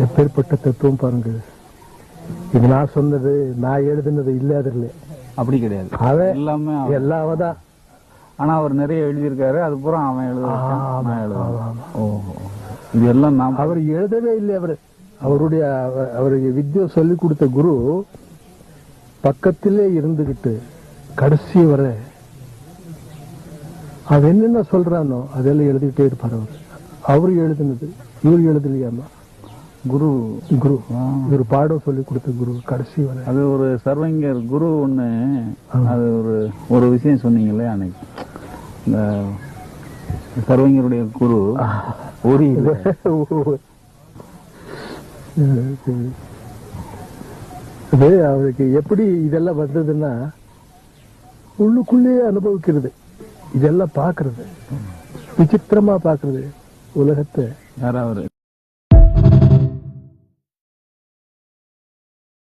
எப்பேற்பட்ட தத்துவம் பாருங்க. இது நான் சொன்னது, நான் எழுதுனது இல்லாதல்ல. அப்படி கிடையாது, எல்லாமே எல்லாவதான். ஆனா அவர் நிறைய எழுதியிருக்காரு, அது பூரா அவன் எழுதுவான். இது எல்லாம் அவர் எழுதவே இல்லை. அவருடைய அவருக்கு வித்யா சொல்லி கொடுத்த குரு பக்கத்திலே இருந்துகிட்டு கடைசி வரை அவன் என்னென்ன சொல்றானோ அதெல்லாம் எழுதிக்கிட்டே இருப்பார். அவரு எழுதுனது இவர் எழுதலையாமா. குரு குரு ஒரு பாடம் சொல்லி கொடுத்த குரு கடைசி வரை. அது ஒரு சர்வங்கர் குரு ஒண்ணு. அது ஒரு விஷயம் சொன்னீங்களே அன்னைக்கு, இந்த சர்வங்கருடைய குரு அவருக்கு எப்படி இதெல்லாம் வந்ததுன்னா உள்ளுக்குள்ளேயே அனுபவிக்கிறது, இதெல்லாம் பாக்குறது, விசித்திரமா பாக்குறது உலகத்தை. யாராவது